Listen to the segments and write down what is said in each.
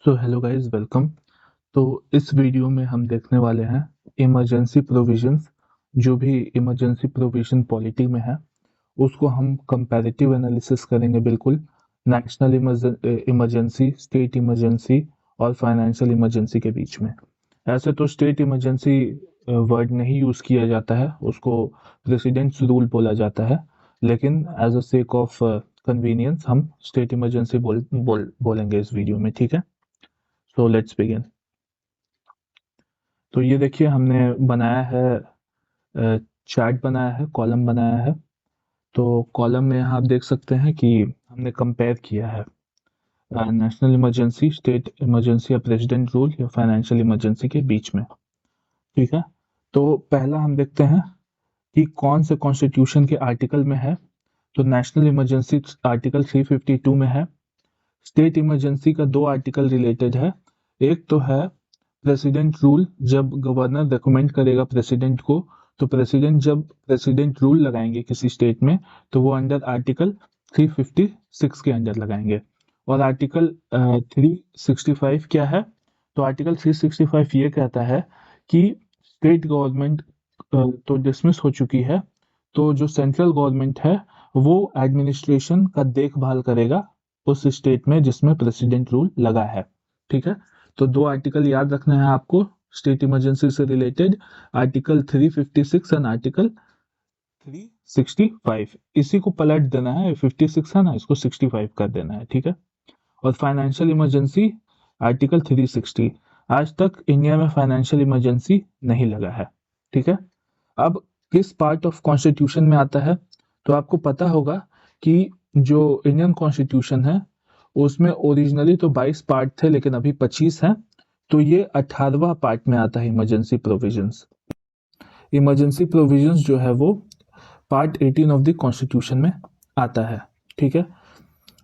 So hello guys, welcome. तो इस video में हम देखने वाले हैं इमरजेंसी प्रोविजंस। जो भी इमरजेंसी प्रोविजन पॉलिटी में है उसको हम कंपैरेटिव एनालिसिस करेंगे। बिल्कुल नेशनल इमरजेंसी, स्टेट इमरजेंसी और फाइनेंशियल इमरजेंसी के बीच में। ऐसे तो स्टेट इमरजेंसी वर्ड नहीं यूज किया जाता है, उसको प्रेसिडेंट्स रूल बोला जाता है, लेकिन as a sake of convenience हम स्टेट इमरजेंसी बोलेंगे इस वीडियो में। ठीक है, सो लेट्स बिगिन। तो ये देखिए, हमने बनाया है, चार्ट बनाया है, कॉलम बनाया है। तो कॉलम में आप देख सकते हैं कि हमने कंपेयर किया है नेशनल इमरजेंसी, स्टेट इमरजेंसी या प्रेसिडेंट रूल या फाइनेंशियल इमरजेंसी के बीच में। ठीक है, तो पहला हम देखते हैं कि कौन से कॉन्स्टिट्यूशन के आर्टिकल में है। तो नेशनल इमरजेंसी आर्टिकल 352 में है। स्टेट इमरजेंसी का दो आर्टिकल रिलेटेड है। एक तो है प्रेसिडेंट रूल, जब गवर्नर रिकमेंड करेगा प्रेसिडेंट को, तो प्रेसिडेंट जब प्रेसिडेंट रूल लगाएंगे किसी स्टेट में तो वो अंडर आर्टिकल 356 के अंडर लगाएंगे। और आर्टिकल 365 क्या है? तो आर्टिकल 365 ये कहता है कि स्टेट गवर्नमेंट तो डिसमिस हो चुकी है, तो जो सेंट्रल गवर्नमेंट है वो एडमिनिस्ट्रेशन का देखभाल करेगा उस स्टेट में जिसमें प्रेसिडेंट रूल लगा है। ठीक है, तो दो आर्टिकल याद रखना है आपको स्टेट इमरजेंसी से रिलेटेड, आर्टिकल 356 एंड आर्टिकल 365। इसी को पलट देना है, 56 है ना, इसको 65 कर देना है। ठीक है, और फाइनेंशियल इमरजेंसी आर्टिकल 360। आज तक इंडिया में फाइनेंशियल इमरजेंसी नहीं लगा है। ठीक है, अब किस पार्ट ऑफ कॉन्स्टिट्यूशन में आता है? तो आपको पता होगा कि जो इंडियन कॉन्स्टिट्यूशन है उसमें ओरिजिनली तो 22 पार्ट थे, लेकिन अभी 25 हैं। तो ये 18वां पार्ट में आता है इमरजेंसी प्रोविजंस। इमरजेंसी प्रोविजंस जो है वो पार्ट 18 ऑफ द कॉन्स्टिट्यूशन में आता है। ठीक है,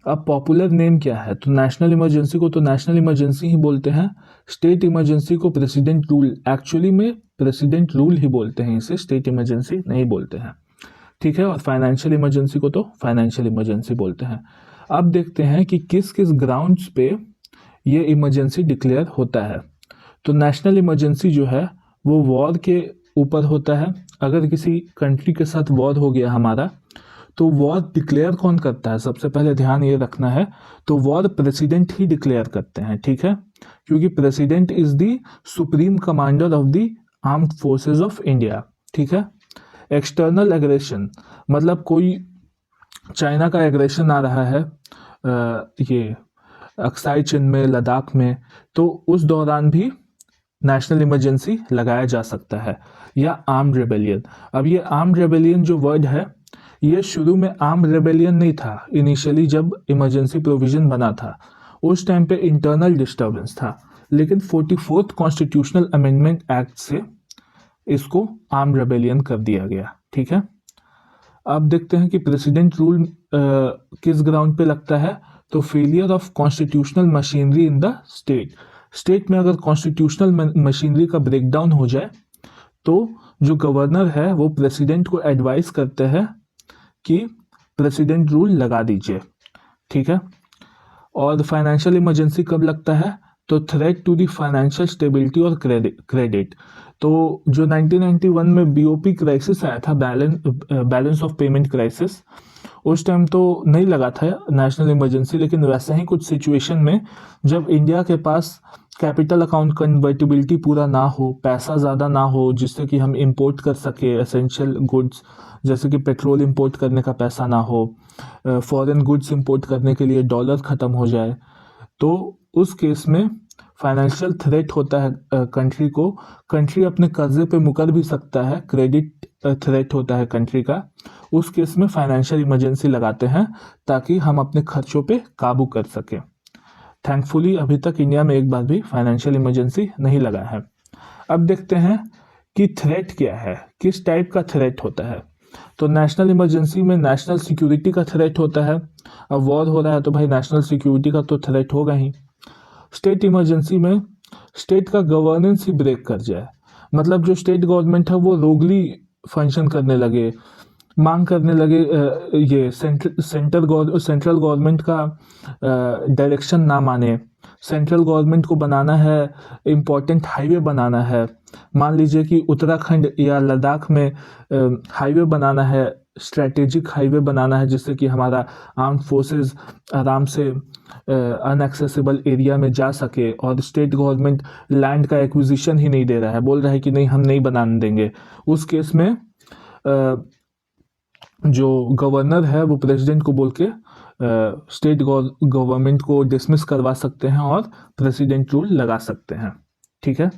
अब पॉपुलर नेम क्या है? तो नेशनल इमरजेंसी को तो नेशनल इमरजेंसी ही बोलते हैं। स्टेट इमरजेंसी को प्रेसिडेंट रूल, एक्चुअली में प्रेसिडेंट रूल ही बोलते हैं, इसे स्टेट इमरजेंसी नहीं बोलते हैं। ठीक है, और फाइनेंशियल इमरजेंसी को तो फाइनेंशियल इमरजेंसी बोलते हैं। अब देखते हैं कि किस किस ग्राउंड्स पे ये इमरजेंसी डिक्लेयर होता है। तो नेशनल इमरजेंसी जो है वो वॉर के ऊपर होता है। अगर किसी कंट्री के साथ वॉर हो गया हमारा, तो वॉर डिक्लेयर कौन करता है? सबसे पहले ध्यान ये रखना है, तो वॉर प्रेसिडेंट ही डिक्लेयर करते हैं। ठीक है, क्योंकि president is the supreme commander of the armed forces of India. ठीक है, एक्सटर्नल एग्रेशन मतलब कोई चाइना का एग्रेशन आ रहा है ये अक्साई चिन में, लद्दाख में, तो उस दौरान भी नेशनल इमरजेंसी लगाया जा सकता है। या आर्म्ड रेबेलियन। अब ये आर्म्ड रेबेलियन जो वर्ड है, ये शुरू में आर्म्ड रेबेलियन नहीं था। इनिशियली जब इमरजेंसी प्रोविजन बना था उस टाइम पे इंटरनल डिस्टर्बेंस था, लेकिन 44th कॉन्स्टिट्यूशनल अमेंडमेंट एक्ट से इसको आर्म्ड रेबेलियन कर दिया गया। ठीक है, अब देखते हैं कि प्रेसिडेंट रूल किस ग्राउंड पे लगता है। तो failure of constitutional machinery in the state. State में अगर कॉन्स्टिट्यूशनल मशीनरी का ब्रेकडाउन हो जाए तो जो गवर्नर है वो प्रेसिडेंट को एडवाइस करते हैं कि प्रेसिडेंट रूल लगा दीजिए। ठीक है, और फाइनेंशियल इमरजेंसी कब लगता है? तो threat to the financial stability और क्रेडिट। तो जो 1991 में बीओपी क्राइसिस आया था, बैलेंस ऑफ पेमेंट क्राइसिस, उस टाइम तो नहीं लगा था नेशनल इमरजेंसी, लेकिन वैसे ही कुछ सिचुएशन में जब इंडिया के पास कैपिटल अकाउंट कन्वर्टिबिलिटी पूरा ना हो, पैसा ज़्यादा ना हो जिससे कि हम इंपोर्ट कर सके एसेंशियल गुड्स, जैसे कि पेट्रोल इंपोर्ट करने का पैसा ना हो, फॉरेन गुड्स इंपोर्ट करने के लिए डॉलर ख़त्म हो जाए, तो उस केस में फाइनेंशियल थ्रेट होता है कंट्री को। कंट्री अपने कर्जे पे मुकर भी सकता है, क्रेडिट थ्रेट होता है कंट्री का। उस केस में फाइनेंशियल इमरजेंसी लगाते हैं ताकि हम अपने खर्चों पे काबू कर सकें। थैंकफुली अभी तक इंडिया में एक बार भी फाइनेंशियल इमरजेंसी नहीं लगा है। अब देखते हैं कि थ्रेट क्या है, किस टाइप का थ्रेट होता है। तो नेशनल इमरजेंसी में नेशनल सिक्योरिटी का थ्रेट होता है। अब वॉर हो रहा है तो भाई नेशनल सिक्योरिटी का तो थ्रेट होगा ही। स्टेट इमरजेंसी में स्टेट का गवर्नेंस ही ब्रेक कर जाए, मतलब जो स्टेट गवर्नमेंट है वो रोगली फंक्शन करने लगे, मांग करने लगे, ये सेंट्रल गवर्नमेंट का डायरेक्शन ना माने, सेंट्रल गवर्नमेंट को बनाना है, इम्पोर्टेंट हाईवे बनाना है, मान लीजिए कि उत्तराखंड या लद्दाख में हाईवे बनाना है, स्ट्रेटेजिक हाईवे बनाना है जिससे कि हमारा आर्म फोर्सेस आराम से अनएक्सेसिबल एरिया में जा सके, और स्टेट गवर्नमेंट लैंड का एक्विजिशन ही नहीं दे रहा है, बोल रहा है कि नहीं हम नहीं बनाने देंगे, उस केस में जो गवर्नर है वो प्रेसिडेंट को बोल के स्टेट गवर्नमेंट को डिसमिस करवा सकते हैं और प्रेसिडेंट रूल लगा सकते हैं, ठीक है।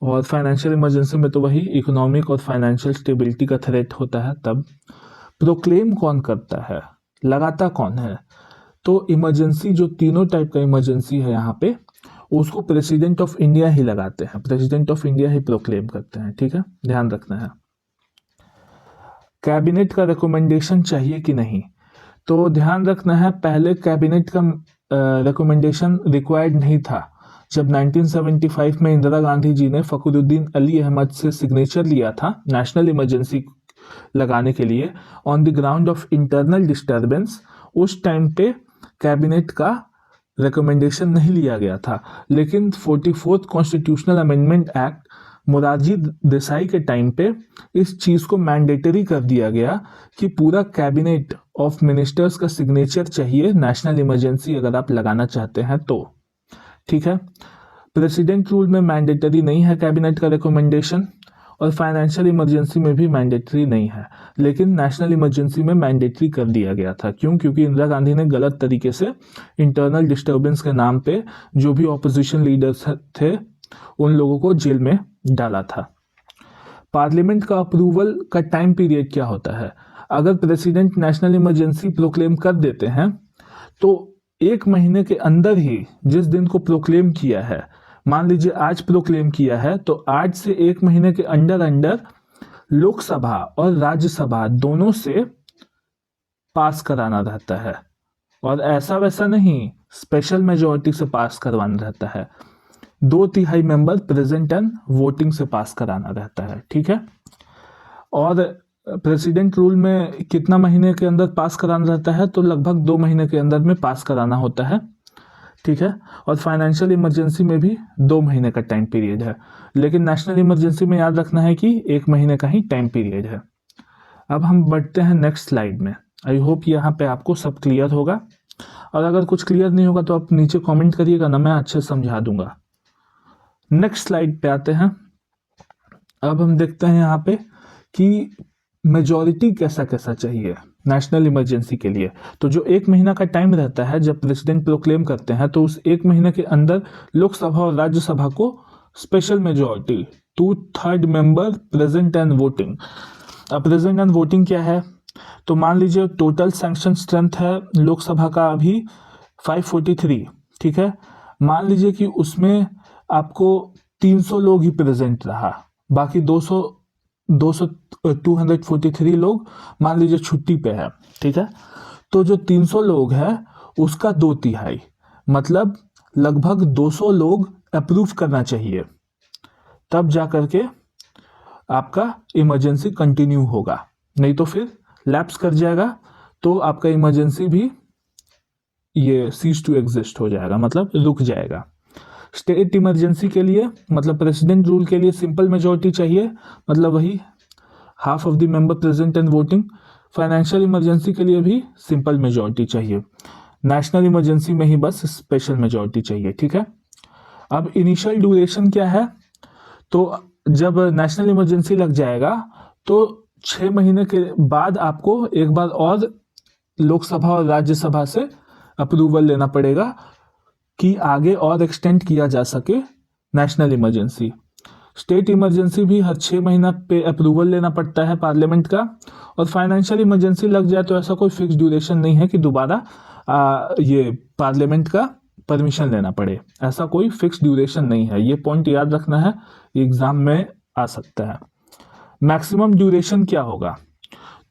और फाइनेंशियल इमरजेंसी में तो वही इकोनॉमिक और फाइनेंशियल स्टेबिलिटी का थ्रेट होता है। तब प्रोक्लेम कौन करता है, लगाता कौन है? तो इमरजेंसी, जो तीनों टाइप का इमरजेंसी है यहाँ पे, उसको प्रेसिडेंट ऑफ इंडिया ही लगाते हैं, president of India he proclaim करते हैं, ठीक है, ध्यान रखना है। कैबिनेट का रिकमेंडेशन चाहिए कि नहीं, तो ध्यान रखना है, पहले कैबिनेट का रिकमेंडेशन रिक्वायर्ड नहीं था। जब 1975 में इंदिरा गांधी जी ने फखरुद्दीन अली अहमद से सिग्नेचर लिया था नेशनल इमरजेंसी लगाने के लिए on the ground of internal disturbance, उस टाइम पे कैबिनेट का रिकमेंडेशन नहीं लिया गया था। लेकिन 44th constitutional amendment act Morarji Desai के टाइम पे इस चीज को मैंडेटरी कर दिया गया कि पूरा कैबिनेट ऑफ मिनिस्टर्स का सिग्नेचर चाहिए नेशनल इमरजेंसी अगर आप लगाना चाहते हैं तो, ठीक है। प्रेसिडेंट रूल में मैंडेटरी नहीं है कैबिनेट का रिकमेंडेशन, और फाइनेंशियल इमरजेंसी में भी मैंडेटरी नहीं है, लेकिन नेशनल इमरजेंसी में मैंडेटरी कर दिया गया था। क्यों? क्योंकि इंदिरा गांधी ने गलत तरीके से इंटरनल डिस्टर्बेंस के नाम पे जो भी ऑपोजिशन लीडर्स थे उन लोगों को जेल में डाला था। पार्लियामेंट का अप्रूवल का टाइम पीरियड क्या होता है? अगर प्रेसिडेंट नेशनल इमरजेंसी प्रोक्लेम कर देते हैं तो 1 महीने के अंदर ही, जिस दिन को प्रोक्लेम किया है, मान लीजिए आज प्रोक्लेम किया है, तो आज से 1 महीने के अंदर अंदर लोकसभा और राज्यसभा दोनों से पास कराना रहता है, और ऐसा वैसा नहीं, स्पेशल मेजोरिटी से पास करवाना रहता है। 2/3 मेंबर प्रेजेंट एंड वोटिंग से पास कराना रहता है, ठीक है। और प्रेसिडेंट रूल में कितना महीने के अंदर पास कराना रहता है? तो लगभग 2 महीने के अंदर में पास कराना होता है, ठीक है। और फाइनेंशियल इमरजेंसी में भी 2 महीने का टाइम पीरियड है, लेकिन नेशनल इमरजेंसी में याद रखना है कि 1 महीने का ही टाइम पीरियड है। अब हम बढ़ते हैं नेक्स्ट स्लाइड में। आई होप यहाँ पे आपको सब क्लियर होगा, और अगर कुछ क्लियर नहीं होगा तो आप नीचे कमेंट करिएगा ना, मैं अच्छे से समझा दूंगा। नेक्स्ट स्लाइड पे आते हैं। अब हम देखते हैं यहाँ पे कि मेजॉरिटी कैसा कैसा चाहिए नेशनल इमरजेंसी के लिए। तो जो 1 महीना का टाइम रहता है जब प्रेसिडेंट प्रोक्लेम करते हैं, तो उस 1 महीने के अंदर लोकसभा और राज्यसभा को special majority 2/3 member present and voting. अब प्रेजेंट एंड वोटिंग क्या है? तो मान लीजिए टोटल सैंक्शन स्ट्रेंथ है लोकसभा का अभी 543, ठीक है। मान लीजिए कि उसमें आपको 300 लोग ही प्रेजेंट रहा, बाकी 243 लोग मान लीजिए छुट्टी पे है, ठीक है। तो जो 300 लोग हैं उसका 2/3, मतलब लगभग 200 लोग अप्रूव करना चाहिए, तब जा करके आपका इमरजेंसी कंटिन्यू होगा, नहीं तो फिर लैप्स कर जाएगा, तो आपका इमरजेंसी भी ये सीज टू एग्जिस्ट हो जाएगा, मतलब रुक जाएगा। स्टेट इमरजेंसी के लिए, मतलब प्रेसिडेंट रूल के लिए सिंपल मेजॉरिटी चाहिए, मतलब वही half of the member present and voting. Financial emergency के लिए भी सिंपल मेजॉरिटी चाहिए, नेशनल इमरजेंसी में ही बस स्पेशल मेजॉरिटी चाहिए, ठीक है। अब इनिशियल ड्यूरेशन क्या है? तो जब नेशनल इमरजेंसी लग जाएगा तो 6 महीने के बाद आपको एक बार और लोकसभा और राज्यसभा से अप्रूवल लेना पड़ेगा कि आगे और एक्सटेंड किया जा सके नेशनल इमरजेंसी। स्टेट इमरजेंसी भी हर 6 महीना पे अप्रूवल लेना पड़ता है पार्लियामेंट का। और फाइनेंशियल इमरजेंसी लग जाए तो ऐसा कोई फिक्स ड्यूरेशन नहीं है कि दोबारा ये पार्लियामेंट का परमिशन लेना पड़े, ऐसा कोई फिक्स ड्यूरेशन नहीं है। ये पॉइंट याद रखना है, एग्जाम में आ सकता है। मैक्सिमम ड्यूरेशन क्या होगा?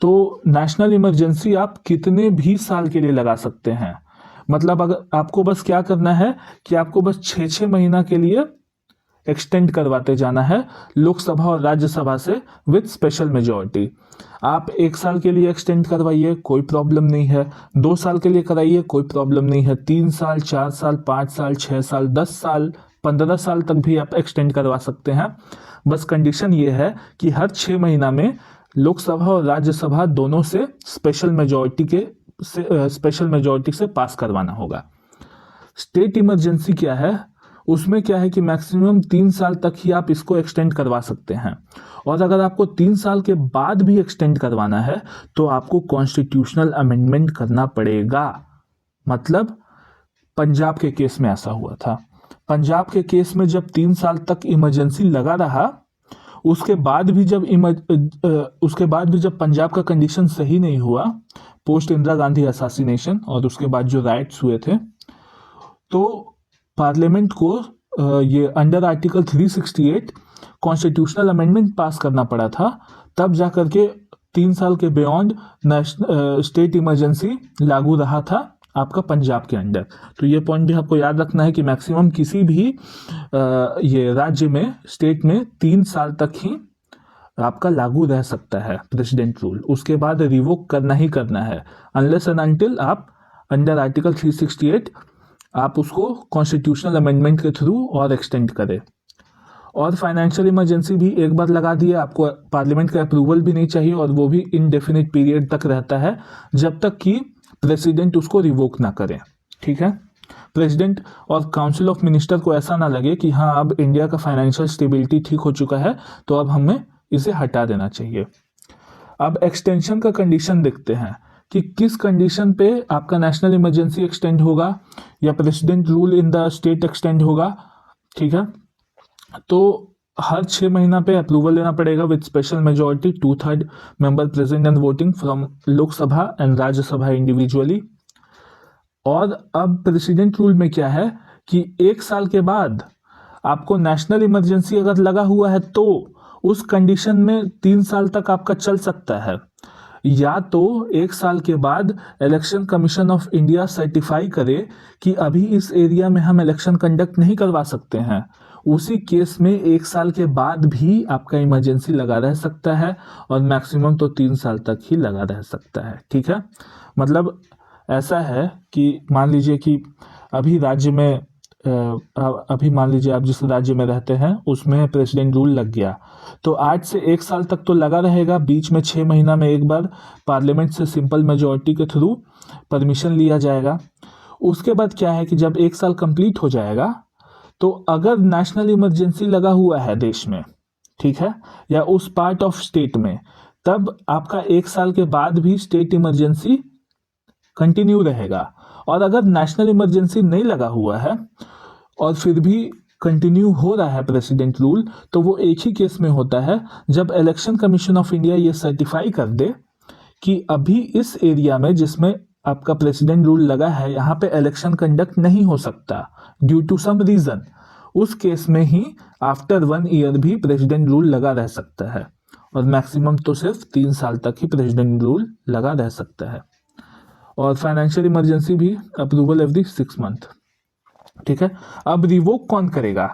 तो नेशनल इमरजेंसी आप कितने भी साल के लिए लगा सकते हैं, मतलब अगर आपको बस क्या करना है कि आपको बस 6-6 महीना के लिए एक्सटेंड करवाते जाना है लोकसभा और राज्यसभा से विद स्पेशल मेजॉरिटी। आप 1 साल के लिए एक्सटेंड करवाइए, कोई प्रॉब्लम नहीं है। 2 साल के लिए कराइए, कोई प्रॉब्लम नहीं है। 3 साल, 4 साल, 5 साल, 6 साल, 10 साल, 15 साल तक भी आप एक्सटेंड करवा सकते हैं। बस कंडीशन ये है कि हर 6 महीना में लोकसभा और राज्यसभा दोनों से स्पेशल मेजॉरिटी से पास करवाना होगा। स्टेट इमरजेंसी क्या है, उसमें क्या है कि मैक्सिमम 3 साल तक ही आप इसको एक्सटेंड करवा सकते हैं। और अगर आपको 3 साल के बाद भी एक्सटेंड करवाना है तो आपको कॉन्स्टिट्यूशनल अमेंडमेंट करना पड़ेगा। मतलब पंजाब के केस में ऐसा हुआ था। पंजाब के केस में जब 3 साल तक इमरजेंसी लगा रहा, उसके बाद भी जब पंजाब का कंडीशन सही नहीं हुआ पोस्ट इंदिरा गांधी असैसिनेशन और उसके बाद जो राइट्स हुए थे, तो पार्लियामेंट को ये अंडर आर्टिकल 368 कॉन्स्टिट्यूशनल अमेंडमेंट पास करना पड़ा था। तब जाकर के 3 साल के बियॉन्ड स्टेट इमरजेंसी लागू रहा था आपका पंजाब के अंडर। तो ये पॉइंट भी आपको याद रखना है कि मैक्सिमम किसी भी ये राज्य में, स्टेट में 3 साल तक ही आपका लागू रह सकता है प्रेसिडेंट रूल। उसके बाद रिवोक करना ही करना है, अनलेस एंड अनटिल आप अंडर आर्टिकल 368 आप उसको कॉन्स्टिट्यूशनल अमेंडमेंट के थ्रू और एक्सटेंड करें। और फाइनेंशियल इमरजेंसी भी एक बार लगा दिए, आपको पार्लियामेंट का अप्रूवल भी नहीं चाहिए, और वो भी इनडेफिनिट पीरियड तक रहता है जब तक कि प्रेसिडेंट उसको रिवोक ना करे। ठीक है, प्रेसिडेंट और काउंसिल ऑफ मिनिस्टर को ऐसा ना लगे कि हाँ अब इंडिया का फाइनेंशियल स्टेबिलिटी ठीक हो चुका है तो अब हमें इसे हटा देना चाहिए। अब एक्सटेंशन का कंडीशन देखते हैं कि किस कंडीशन पे आपका नेशनल इमरजेंसी एक्सटेंड होगा या president rule in the state extend होगा। ठीक है, तो हर 6 महीना पे अप्रूवल लेना पड़ेगा with special majority 2/3 member present and voting from Lok Sabha and Rajya Sabha individually. और अब प्रेसिडेंट रूल में क्या है कि 1 साल के बाद आपको नेशनल इमरजेंसी अगर लगा हुआ है तो उस कंडीशन में 3 साल तक आपका चल सकता है, या तो 1 साल के बाद election commission of India certify करे कि अभी इस एरिया में हम इलेक्शन कंडक्ट नहीं करवा सकते हैं, उसी केस में 1 साल के बाद भी आपका इमरजेंसी लगा रह सकता है और मैक्सिमम तो 3 साल तक ही लगा रह सकता है। ठीक है, मतलब ऐसा है कि मान लीजिए कि अभी राज्य में मान लीजिए आप जिस राज्य में रहते हैं उसमें प्रेसिडेंट रूल लग गया, तो आज से 1 साल तक तो लगा रहेगा। बीच में 6 महीना में एक बार पार्लियामेंट से सिंपल मेजॉरिटी के थ्रू परमिशन लिया जाएगा। उसके बाद क्या है कि जब 1 साल कंप्लीट हो जाएगा तो अगर नेशनल इमरजेंसी लगा हुआ है देश में, ठीक है, या उस पार्ट ऑफ स्टेट में, तब आपका 1 साल के बाद भी स्टेट इमरजेंसी कंटिन्यू रहेगा। और अगर नेशनल इमरजेंसी नहीं लगा हुआ है और फिर भी कंटिन्यू हो रहा है प्रेसिडेंट रूल, तो वो एक ही केस में होता है जब इलेक्शन कमीशन ऑफ इंडिया ये सर्टिफाई कर दे कि अभी इस एरिया में जिसमें आपका प्रेसिडेंट रूल लगा है यहाँ पे इलेक्शन कंडक्ट नहीं हो सकता ड्यू टू सम रीजन। उस केस में ही आफ्टर 1 ईयर भी प्रेसिडेंट रूल लगा रह सकता है, और मैक्सिमम तो सिर्फ 3 साल तक ही प्रेसिडेंट रूल लगा रह सकता है। और फाइनेंशियल इमरजेंसी भी अप्रूवल एवरी 6 मंथ। ठीक है, अब रिवोक कौन करेगा?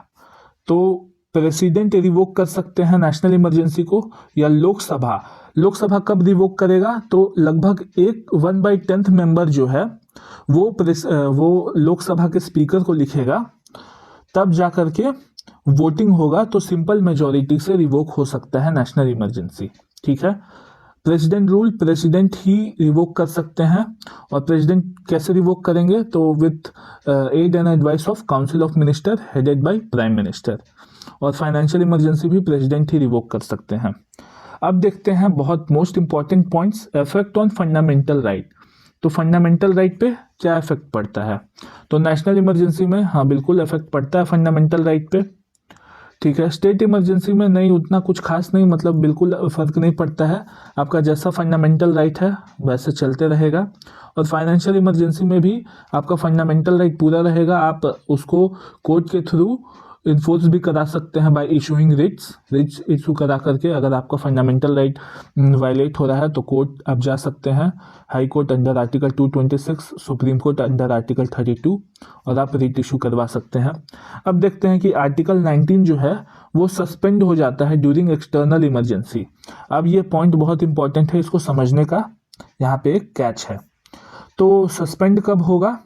तो प्रेसिडेंट रिवोक कर सकते हैं नेशनल इमरजेंसी को, या लोकसभा। लोकसभा कब रिवोक करेगा? तो लगभग 1/10 मेंबर जो है वो लोकसभा के स्पीकर को लिखेगा, तब जाकर के वोटिंग होगा, तो सिंपल मेजॉरिटी से रिवोक हो सकता है नेशनल इमरजेंसी। ठीक है, प्रेसिडेंट रूल प्रेसिडेंट ही रिवोक कर सकते हैं। और प्रेसिडेंट कैसे रिवोक करेंगे? तो with aid and advice of council of minister headed by prime minister. और फाइनेंशियल इमरजेंसी भी प्रेसिडेंट ही रिवोक कर सकते हैं। अब देखते हैं बहुत most important points, effect on fundamental right. तो फंडामेंटल राइट पे क्या इफेक्ट पड़ता है? तो नेशनल इमरजेंसी में हाँ बिल्कुल इफेक्ट पड़ता है फंडामेंटल राइट पे। ठीक है, स्टेट इमरजेंसी में नहीं, उतना कुछ खास नहीं, मतलब बिल्कुल फर्क नहीं पड़ता है। आपका जैसा फंडामेंटल राइट है वैसे चलते रहेगा। और फाइनेंशियल इमरजेंसी में भी आपका फंडामेंटल राइट पूरा रहेगा, आप उसको कोर्ट के थ्रू इन्फोर्स भी करा सकते हैं बाय इशूइंग रिट्स इशू करा करके। अगर आपका फंडामेंटल राइट वायलेट हो रहा है तो कोर्ट आप जा सकते हैं, high court under article 226, supreme court under article 32, और आप रिट इशू करवा सकते हैं। अब देखते हैं कि आर्टिकल 19 जो है वो सस्पेंड हो जाता है ड्यूरिंग एक्सटर्नल इमरजेंसी। अब ये पॉइंट बहुत इंपॉर्टेंट है, इसको समझने का यहाँ पे एक कैच है। तो सस्पेंड कब होगा?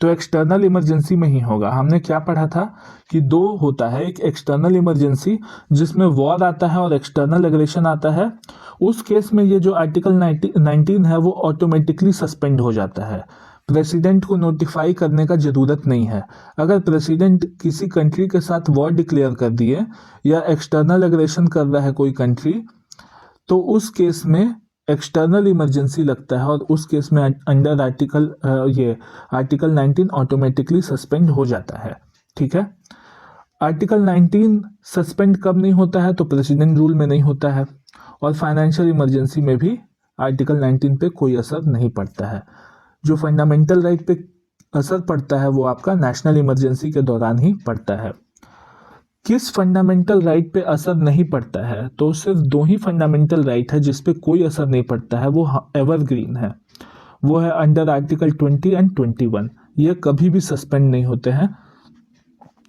तो एक्सटर्नल इमरजेंसी में ही होगा। हमने क्या पढ़ा था कि दो होता है, एक एक्सटर्नल इमरजेंसी जिसमें वॉर आता है और एक्सटर्नल एग्रेशन आता है। उस केस में ये जो आर्टिकल 19 है वो ऑटोमेटिकली सस्पेंड हो जाता है, प्रेसिडेंट को नोटिफाई करने का जरूरत नहीं है। अगर प्रेसिडेंट किसी कंट्री के साथ वॉर डिक्लेयर कर दिए या एक्सटर्नल एग्रेशन कर रहा है कोई कंट्री, तो उस केस में एक्सटर्नल इमरजेंसी लगता है और उस केस में अंडर आर्टिकल 19 ऑटोमेटिकली सस्पेंड हो जाता है। ठीक है, आर्टिकल 19 सस्पेंड कब नहीं होता है? तो प्रेसिडेंट रूल में नहीं होता है, और फाइनेंशियल इमरजेंसी में भी आर्टिकल 19 पे कोई असर नहीं पड़ता है। जो फंडामेंटल राइट पे असर पड़ता है वो आपका नेशनल इमरजेंसी के दौरान ही पड़ता है। किस फंडामेंटल राइट पे असर नहीं पड़ता है? तो सिर्फ दो ही फंडामेंटल राइट है जिस पे कोई असर नहीं पड़ता है, वो एवरग्रीन है। वो है अंडर आर्टिकल 20 एंड 21। ये कभी भी सस्पेंड नहीं होते हैं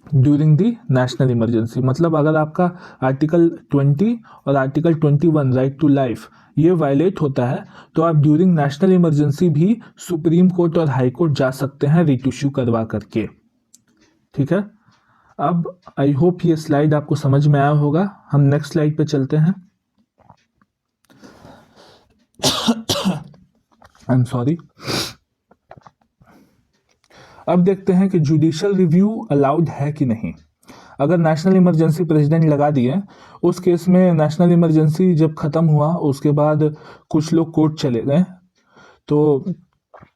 ड्यूरिंग दी नेशनल इमरजेंसी। मतलब अगर आपका आर्टिकल 20 और आर्टिकल 21 राइट टू लाइफ ये वायलेट होता है तो आप ड्यूरिंग नेशनल इमरजेंसी भी सुप्रीम कोर्ट और हाई कोर्ट जा सकते हैं रिट इशू करवा करके। ठीक है, अब आई होप ये स्लाइड आपको समझ में आया होगा। हम नेक्स्ट स्लाइड पे चलते हैं। I am sorry. अब देखते हैं कि जुडिशियल रिव्यू अलाउड है कि नहीं। अगर नेशनल इमरजेंसी प्रेसिडेंट लगा दिए, उस केस में नेशनल इमरजेंसी जब खत्म हुआ उसके बाद कुछ लोग कोर्ट चले गए, तो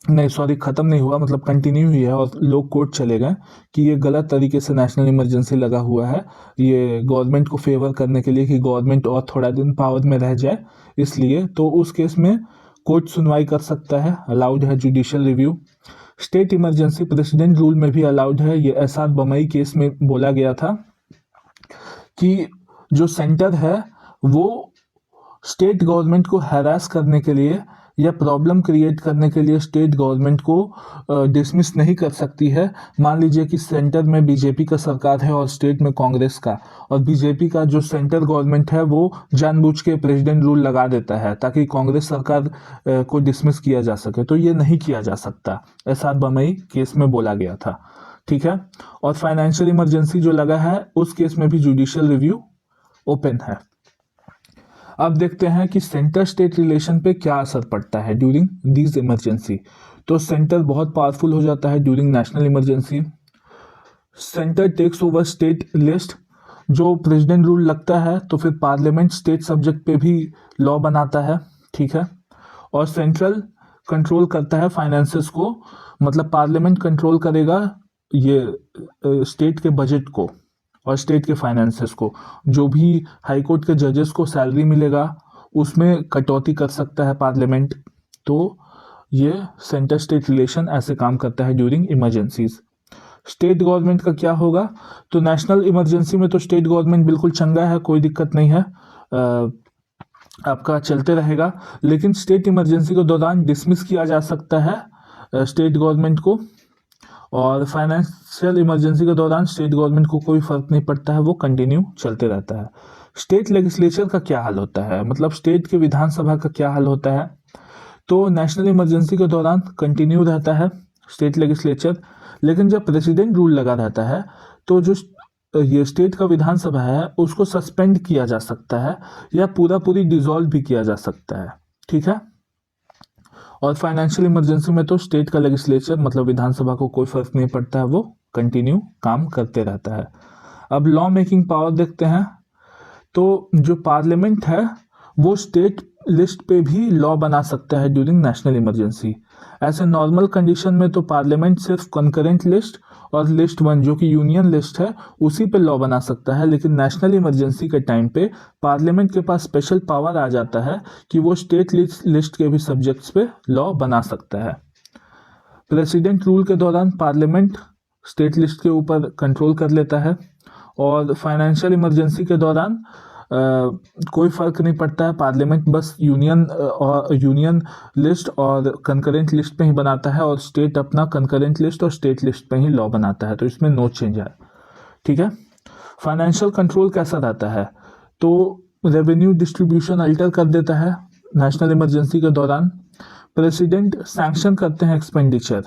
नहीं सॉरी खत्म नहीं हुआ, मतलब कंटिन्यू हुई है, और लोग कोर्ट चले गए कि ये गलत तरीके से नेशनल इमरजेंसी लगा हुआ है, ये गवर्नमेंट को फेवर करने के लिए कि गवर्नमेंट और थोड़ा दिन पावर में रह जाए, इसलिए। तो उस केस में कोर्ट सुनवाई कर सकता है, अलाउड है judicial review. State emergency president rule में भी अलाउड है। ये एसआर बमई केस में बोला गया था कि जो सेंटर है वो स्टेट गवर्नमेंट को हैरास करने के लिए या प्रॉब्लम क्रिएट करने के लिए स्टेट गवर्नमेंट को डिसमिस नहीं कर सकती है। मान लीजिए कि सेंटर में बीजेपी का सरकार है और स्टेट में कांग्रेस का, और बीजेपी का जो सेंटर गवर्नमेंट है वो जानबूझ के प्रेसिडेंट रूल लगा देता है ताकि कांग्रेस सरकार को डिसमिस किया जा सके, तो ये नहीं किया जा सकता। एसआर बमई केस में बोला गया था। ठीक है, और फाइनेंशियल इमरजेंसी जो लगा है उस केस में भी जुडिशियल रिव्यू ओपन है। अब देखते हैं कि सेंटर स्टेट रिलेशन पे क्या असर पड़ता है ड्यूरिंग दिस इमरजेंसी। तो सेंटर बहुत पावरफुल हो जाता है during national emergency. Centre takes over state list. जो प्रेसिडेंट रूल लगता है तो फिर पार्लियामेंट स्टेट सब्जेक्ट पे भी लॉ बनाता है। ठीक है, और सेंट्रल कंट्रोल करता है फाइनेंसेस को, मतलब पार्लियामेंट कंट्रोल करेगा ये स्टेट के बजट को और स्टेट के फाइनेंसेस को। जो भी हाई कोर्ट के जजेस को सैलरी मिलेगा उसमें कटौती कर सकता है पार्लियामेंट। तो ये सेंटर स्टेट रिलेशन ऐसे काम करता है ड्यूरिंग इमरजेंसीज। स्टेट गवर्नमेंट का क्या होगा? तो नेशनल इमरजेंसी में तो स्टेट गवर्नमेंट बिल्कुल चंगा है, कोई दिक्कत नहीं है, आपका चलते रहेगा। लेकिन स्टेट इमरजेंसी के दौरान डिसमिस किया जा सकता है स्टेट गवर्नमेंट को, और फाइनेंशियल इमरजेंसी के दौरान स्टेट गवर्नमेंट को कोई फर्क नहीं पड़ता है, वो कंटिन्यू चलते रहता है। स्टेट लेजिस्लेचर का क्या हाल होता है, मतलब स्टेट के विधानसभा का क्या हाल होता है? तो नेशनल इमरजेंसी के दौरान कंटिन्यू रहता है स्टेट लेजिस्लेचर, लेकिन जब प्रेसिडेंट रूल लगा रहता है तो जो ये स्टेट का विधानसभा है उसको सस्पेंड किया जा सकता है या पूरी डिसॉल्व भी किया जा सकता है। ठीक है, और फाइनेंशियल इमरजेंसी में तो स्टेट का लेजिस्लेचर मतलब विधानसभा को कोई फर्क नहीं पड़ता है, वो कंटिन्यू काम करते रहता है। अब लॉ मेकिंग पावर देखते हैं। तो जो पार्लियामेंट है वो स्टेट लिस्ट पे भी लॉ बना सकता है ड्यूरिंग नेशनल इमरजेंसी। ऐसे नॉर्मल कंडीशन में तो पार्लियामेंट सिर्फ कंकरेंट लिस्ट और लिस्ट 1 जो कि यूनियन लिस्ट है उसी पे लॉ बना सकता है, लेकिन नेशनल इमरजेंसी के टाइम पे पार्लियामेंट के पास स्पेशल पावर आ जाता है कि वो स्टेट लिस्ट के भी सब्जेक्ट्स पे लॉ बना सकता है। प्रेसिडेंट रूल के दौरान पार्लियामेंट स्टेट लिस्ट के ऊपर कंट्रोल कर लेता है। और फाइनेंशियल इमरजेंसी के दौरान कोई फर्क नहीं पड़ता है, पार्लियामेंट बस यूनियन लिस्ट और कंकरेंट लिस्ट पे ही बनाता है और स्टेट अपना कंकरेंट लिस्ट और स्टेट लिस्ट पे ही लॉ बनाता है, तो इसमें नो चेंज है। ठीक है। फाइनेंशियल कंट्रोल कैसा रहता है, तो रेवेन्यू डिस्ट्रीब्यूशन अल्टर कर देता है नेशनल इमरजेंसी के दौरान। प्रेसिडेंट सैंक्शन करते हैं एक्सपेंडिचर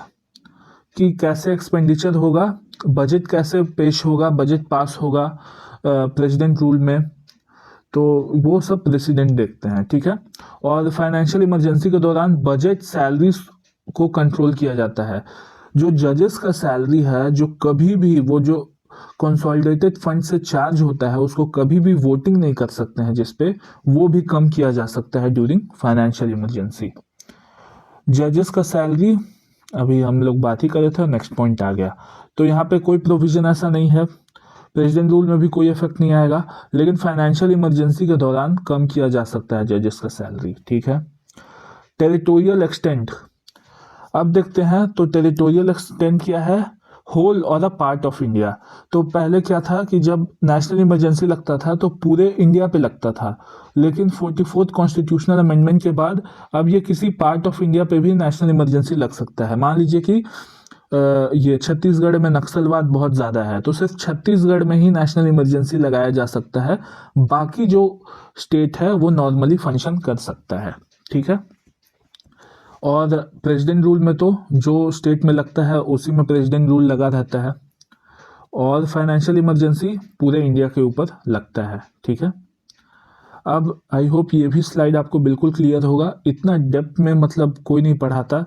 कि कैसे एक्सपेंडिचर होगा, बजट कैसे पेश होगा, बजट पास होगा प्रेसिडेंट रूल में, तो वो सब प्रेसिडेंट देखते हैं। ठीक है। और फाइनेंशियल इमरजेंसी के दौरान बजट सैलरीज को कंट्रोल किया जाता है। जो जजेस का सैलरी है, जो कभी भी वो जो कंसोलिडेटेड फंड से चार्ज होता है उसको कभी भी वोटिंग नहीं कर सकते हैं जिस पे, वो भी कम किया जा सकता है ड्यूरिंग फाइनेंशियल इमरजेंसी। जजेस का सैलरी अभी हम लोग बात ही कर रहे थे, नेक्स्ट पॉइंट आ गया। तो यहाँ पे कोई प्रोविजन ऐसा नहीं है, प्रेसिडेंट रूल में भी कोई इफेक्ट नहीं आएगा, लेकिन फाइनेंशियल इमरजेंसी के दौरान कम किया जा सकता है जजेस का सैलरी। ठीक है। टेरिटोरियल एक्सटेंट, अब देखते हैं। तो टेरिटोरियल एक्सटेंट क्या है, होल और अ पार्ट ऑफ इंडिया। तो पहले क्या था कि जब नेशनल इमरजेंसी लगता था तो पूरे इंडिया पे लगता था, लेकिन 44th कॉन्स्टिट्यूशनल अमेंडमेंट के बाद अब ये किसी पार्ट ऑफ इंडिया पे भी नेशनल इमरजेंसी लग सकता है। मान लीजिए कि ये छत्तीसगढ़ में नक्सलवाद बहुत ज़्यादा है, तो सिर्फ छत्तीसगढ़ में ही नेशनल इमरजेंसी लगाया जा सकता है, बाकी जो स्टेट है वो नॉर्मली फंक्शन कर सकता है। ठीक है। और प्रेसिडेंट रूल में तो जो स्टेट में लगता है उसी में प्रेसिडेंट रूल लगा रहता है, और फाइनेंशियल इमरजेंसी पूरे इंडिया के ऊपर लगता है। ठीक है। अब आई होप ये भी स्लाइड आपको बिल्कुल क्लियर होगा। इतना डेप्थ में मतलब कोई नहीं पढ़ाता,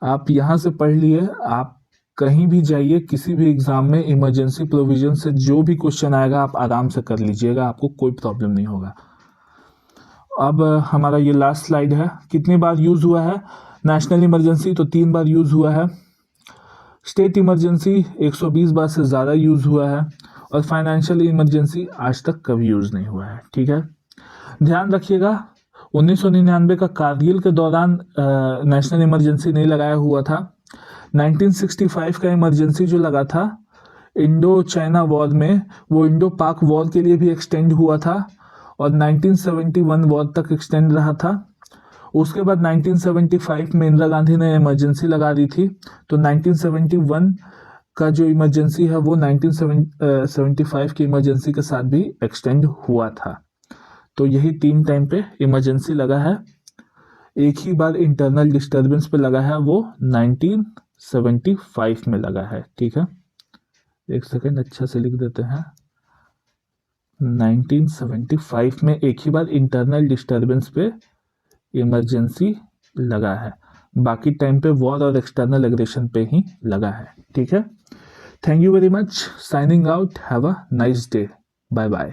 आप यहाँ से पढ़ लिए, आप कहीं भी जाइए किसी भी एग्जाम में इमरजेंसी प्रोविजन से जो भी क्वेश्चन आएगा आप आराम से कर लीजिएगा, आपको कोई प्रॉब्लम नहीं होगा। अब हमारा ये लास्ट स्लाइड है। कितनी बार यूज हुआ है नेशनल इमरजेंसी, तो 3 बार यूज हुआ है। स्टेट इमरजेंसी 120 बार से ज़्यादा यूज हुआ है, और फाइनेंशियल इमरजेंसी आज तक कभी यूज नहीं हुआ है। ठीक है। ध्यान रखिएगा 1999 का कारगिल के दौरान नेशनल इमरजेंसी नहीं लगाया हुआ था। 1965 का इमरजेंसी जो लगा था इंडो चाइना वॉर में, वो इंडो पाक वॉर के लिए भी एक्सटेंड हुआ था और 1971 वॉर तक एक्सटेंड रहा था। उसके बाद 1975 में इंदिरा गांधी ने इमरजेंसी लगा दी थी, तो 1971 का जो इमरजेंसी है वो 1975 की इमरजेंसी के साथ भी एक्सटेंड हुआ था। तो यही 3 टाइम पे इमरजेंसी लगा है। एक ही बार इंटरनल डिस्टर्बेंस पे लगा है, वो 1975 में लगा है। ठीक है। एक सेकेंड अच्छा से लिख देते हैं। 1975 में एक ही बार इंटरनल डिस्टर्बेंस पे इमरजेंसी लगा है, बाकी टाइम पे वॉर और एक्सटर्नल एग्रेशन पे ही लगा है। ठीक है। Thank you very much, signing out, have a nice day, bye bye.